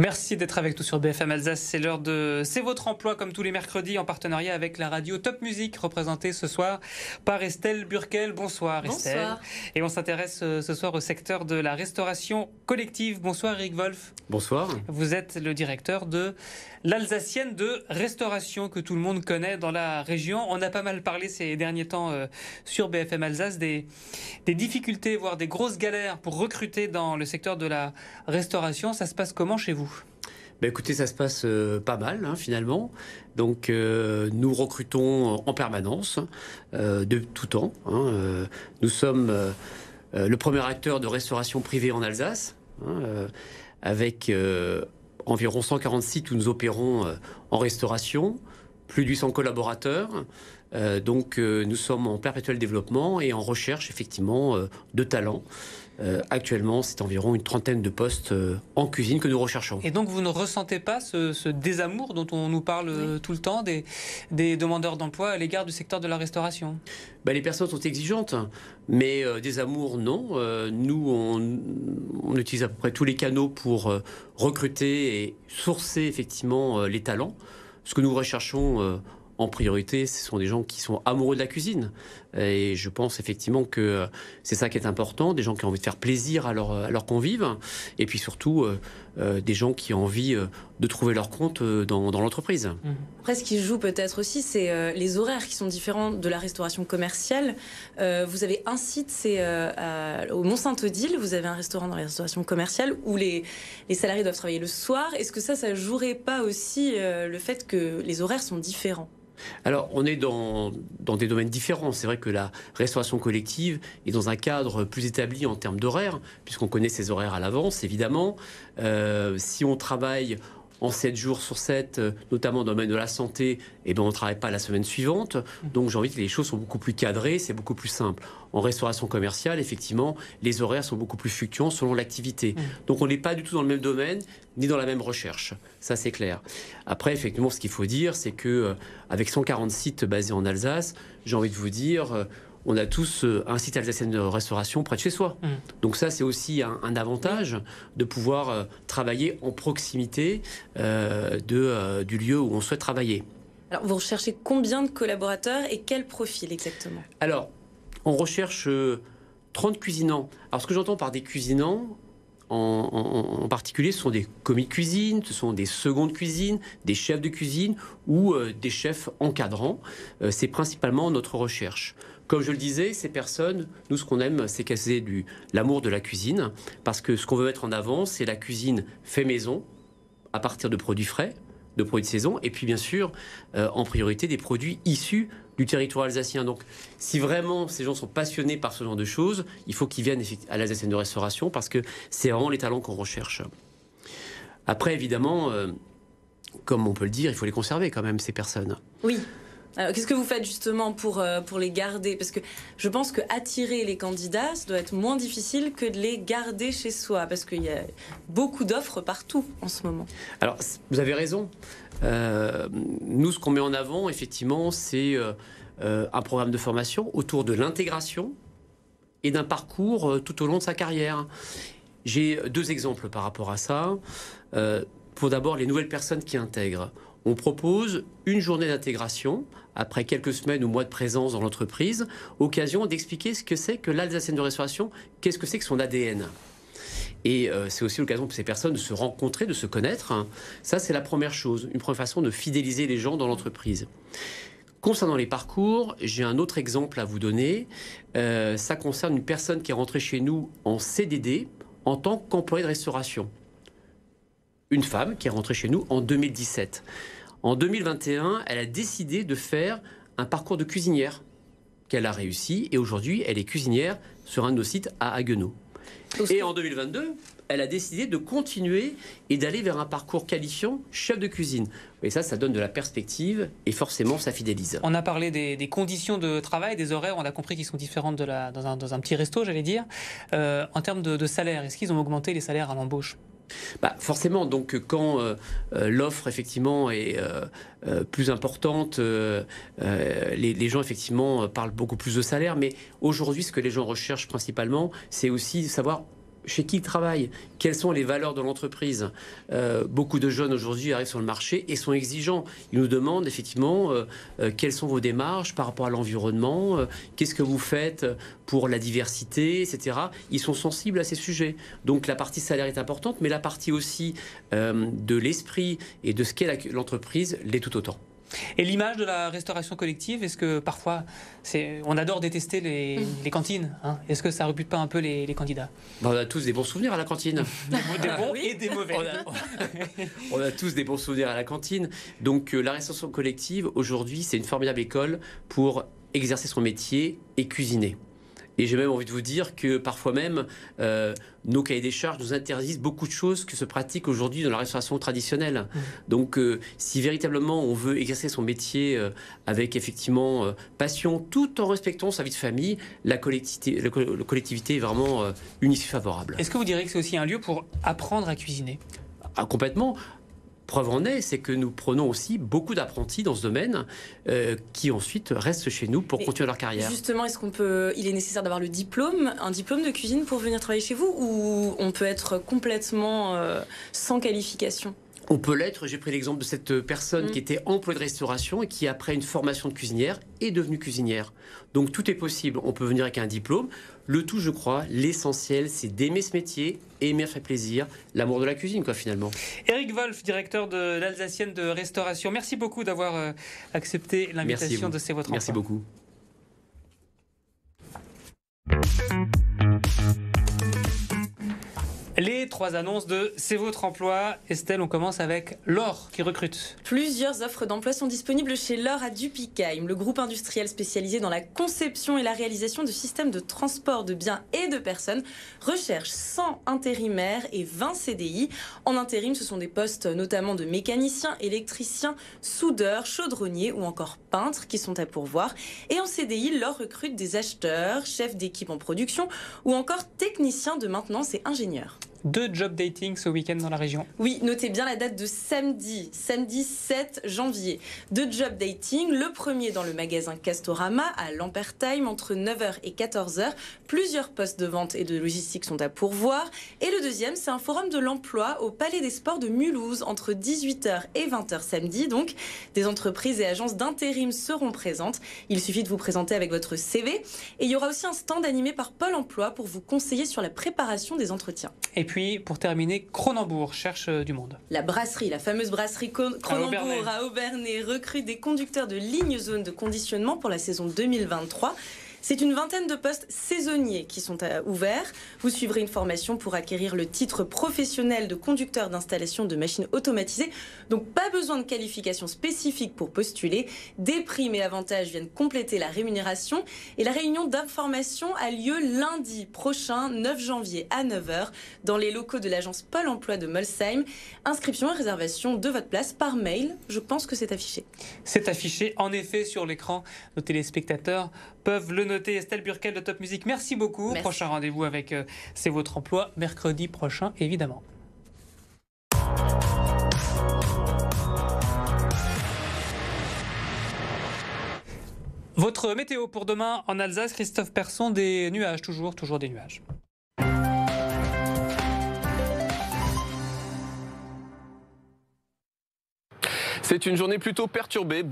Merci d'être avec nous sur BFM Alsace. C'est l'heure de C'est votre emploi, comme tous les mercredis, en partenariat avec la radio Top Music, représentée ce soir par Estelle Burkel. Bonsoir Estelle. Bonsoir. Et on s'intéresse ce soir au secteur de la restauration collective. Bonsoir Eric Wolf. Bonsoir. Vous êtes le directeur de l'Alsacienne de restauration que tout le monde connaît dans la région. On a pas mal parlé ces derniers temps sur BFM Alsace des difficultés, voire des grosses galères pour recruter dans le secteur de la restauration. Ça se passe comment chez vous ? Ben écoutez, ça se passe pas mal finalement. Donc nous recrutons en permanence, de tout temps. Nous sommes le premier acteur de restauration privée en Alsace, avec environ 140 sites où nous opérons en restauration, plus de 800 collaborateurs. Donc nous sommes en perpétuel développement et en recherche effectivement de talents. Actuellement, c'est environ une trentaine de postes en cuisine que nous recherchons. Et donc, vous ne ressentez pas ce désamour dont on nous parle tout le temps des demandeurs d'emploi à l'égard du secteur de la restauration ? Ben, les personnes sont exigeantes, mais désamour, non. Nous, on utilise à peu près tous les canaux pour recruter et sourcer effectivement les talents. Ce que nous recherchons en priorité, ce sont des gens qui sont amoureux de la cuisine. Et je pense effectivement que c'est ça qui est important, des gens qui ont envie de faire plaisir à leurs convives, et puis surtout des gens qui ont envie de trouver leur compte dans l'entreprise. Après, ce qui joue peut-être aussi, c'est les horaires qui sont différents de la restauration commerciale. Vous avez un site, c'est au Mont-Saint-Odile, vous avez un restaurant dans la restauration commerciale où les salariés doivent travailler le soir. Est-ce que ça jouerait pas aussi le fait que les horaires sont différents ? Alors, on est dans des domaines différents. C'est vrai que la restauration collective est dans un cadre plus établi en termes d'horaires, puisqu'on connaît ses horaires à l'avance, évidemment. Si on travaille en 7 jours sur 7, notamment dans le domaine de la santé, eh ben on ne travaille pas la semaine suivante. Donc j'ai envie que les choses sont beaucoup plus cadrées, c'est beaucoup plus simple. En restauration commerciale, effectivement, les horaires sont beaucoup plus fluctuants selon l'activité. Donc on n'est pas du tout dans le même domaine, ni dans la même recherche. Ça, c'est clair. Après, effectivement, ce qu'il faut dire, c'est qu'avec 140 sites basés en Alsace, j'ai envie de vous dire, on a tous un site alsacien de restauration près de chez soi. Donc ça, c'est aussi un avantage de pouvoir travailler en proximité du lieu où on souhaite travailler. Alors, vous recherchez combien de collaborateurs et quel profil exactement ? Alors, on recherche 30 cuisinants. Alors, ce que j'entends par des cuisinants, en particulier, ce sont des commis de cuisine, ce sont des secondes cuisines, des chefs de cuisine ou des chefs encadrants. C'est principalement notre recherche. Comme je le disais, ces personnes, nous, ce qu'on aime, c'est qu'elles aient l'amour de la cuisine, parce que ce qu'on veut mettre en avant, c'est la cuisine fait maison, à partir de produits frais, de produits de saison, et puis bien sûr, en priorité, des produits issus du territoire alsacien. Donc, si vraiment ces gens sont passionnés par ce genre de choses, il faut qu'ils viennent à l'Alsacienne de restauration, parce que c'est vraiment les talents qu'on recherche. Après, évidemment, comme on peut le dire, il faut les conserver quand même, ces personnes. Oui. Alors, qu'est-ce que vous faites justement pour les garder ? Parce que je pense que attirer les candidats, ça doit être moins difficile que de les garder chez soi, parce qu'il y a beaucoup d'offres partout en ce moment. Alors, vous avez raison. Nous, ce qu'on met en avant, effectivement, c'est un programme de formation autour de l'intégration et d'un parcours tout au long de sa carrière. J'ai 2 exemples par rapport à ça. Pour d'abord, les nouvelles personnes qui intègrent. On propose une journée d'intégration, après quelques semaines ou mois de présence dans l'entreprise, occasion d'expliquer ce que c'est que l'Alsacienne de restauration, qu'est-ce que c'est que son ADN. Et c'est aussi l'occasion pour ces personnes de se rencontrer, de se connaître. Ça, c'est la première chose, une première façon de fidéliser les gens dans l'entreprise. Concernant les parcours, j'ai un autre exemple à vous donner. Ça concerne une personne qui est rentrée chez nous en CDD en tant qu'employée de restauration. Une femme qui est rentrée chez nous en 2017. En 2021, elle a décidé de faire un parcours de cuisinière qu'elle a réussi. Et aujourd'hui, elle est cuisinière sur un de nos sites à Haguenau. Et en 2022, elle a décidé de continuer et d'aller vers un parcours qualifiant chef de cuisine. Et ça donne de la perspective et forcément, ça fidélise. On a parlé des conditions de travail, des horaires, on a compris qu'ils sont différentes dans un petit resto, j'allais dire. En termes de salaire, est-ce qu'ils ont augmenté les salaires à l'embauche ? Forcément, donc quand l'offre effectivement est plus importante, les gens effectivement parlent beaucoup plus de salaire. Mais aujourd'hui, ce que les gens recherchent principalement, c'est aussi savoir chez qui ils travaillent, quelles sont les valeurs de l'entreprise. Beaucoup de jeunes aujourd'hui arrivent sur le marché et sont exigeants. Ils nous demandent effectivement quelles sont vos démarches par rapport à l'environnement, qu'est-ce que vous faites pour la diversité, etc. Ils sont sensibles à ces sujets. Donc la partie salaire est importante, mais la partie aussi de l'esprit et de ce qu'est l'entreprise l'est tout autant. Et l'image de la restauration collective, est-ce que parfois, on adore détester les cantines, hein? Est-ce que ça rebute pas un peu les candidats? On a tous des bons souvenirs à la cantine. Des bons et des mauvais. On a tous des bons souvenirs à la cantine. Donc la restauration collective, aujourd'hui, c'est une formidable école pour exercer son métier et cuisiner. Et j'ai même envie de vous dire que parfois même, nos cahiers des charges nous interdisent beaucoup de choses que se pratiquent aujourd'hui dans la restauration traditionnelle. Donc si véritablement on veut exercer son métier avec effectivement passion, tout en respectant sa vie de famille, la collectivité est vraiment une issue favorable. Est-ce que vous diriez que c'est aussi un lieu pour apprendre à cuisiner? Complètement. Preuve en est, c'est que nous prenons aussi beaucoup d'apprentis dans ce domaine qui ensuite restent chez nous pour continuer leur carrière. Justement, il est nécessaire d'avoir un diplôme de cuisine pour venir travailler chez vous, ou on peut être complètement sans qualification? On peut l'être. J'ai pris l'exemple de cette personne qui était employée de restauration et qui, après une formation de cuisinière, est devenue cuisinière. Donc tout est possible. On peut venir avec un diplôme. Le tout, je crois, l'essentiel, c'est d'aimer ce métier, aimer faire plaisir, l'amour de la cuisine, quoi, finalement. Éric Wolf, directeur de l'Alsacienne de Restauration. Merci beaucoup d'avoir accepté l'invitation de C'est votre emploi. Merci beaucoup. Les 3 annonces de C'est votre emploi. Estelle, on commence avec L'Or qui recrute. Plusieurs offres d'emploi sont disponibles chez L'Or à Dupikheim. Le groupe industriel spécialisé dans la conception et la réalisation de systèmes de transport de biens et de personnes recherche 100 intérimaires et 20 CDI. En intérim, ce sont des postes notamment de mécaniciens, électriciens, soudeurs, chaudronniers ou encore peintres qui sont à pourvoir. Et en CDI, L'Or recrute des acheteurs, chefs d'équipe en production ou encore techniciens de maintenance et ingénieurs. 2 job dating ce week-end dans la région. Oui, notez bien la date de samedi 7 janvier. 2 job dating, le premier dans le magasin Castorama à Lampertheim entre 9h et 14h. Plusieurs postes de vente et de logistique sont à pourvoir. Et le deuxième, c'est un forum de l'emploi au Palais des Sports de Mulhouse entre 18h et 20h samedi. Donc, des entreprises et agences d'intérim seront présentes. Il suffit de vous présenter avec votre CV. Et il y aura aussi un stand animé par Pôle emploi pour vous conseiller sur la préparation des entretiens. Et puis, pour terminer, Cronenbourg cherche du monde. La fameuse brasserie Cronenbourg à Aubernais recrute des conducteurs de ligne zone de conditionnement pour la saison 2023. C'est une vingtaine de postes saisonniers qui sont ouverts. Vous suivrez une formation pour acquérir le titre professionnel de conducteur d'installation de machines automatisées. Donc pas besoin de qualification spécifique pour postuler. Des primes et avantages viennent compléter la rémunération. Et la réunion d'information a lieu lundi prochain, 9 janvier à 9h, dans les locaux de l'agence Pôle emploi de Molsheim. Inscription et réservation de votre place par mail. Je pense que c'est affiché. C'est affiché en effet sur l'écran. Nos téléspectateurs peuvent le noter. Estelle Burkel de Top Music, merci beaucoup. Merci. Prochain rendez-vous avec C'est votre emploi, mercredi prochain, évidemment. Votre météo pour demain en Alsace, Christophe Persson, des nuages, toujours des nuages. C'est une journée plutôt perturbée.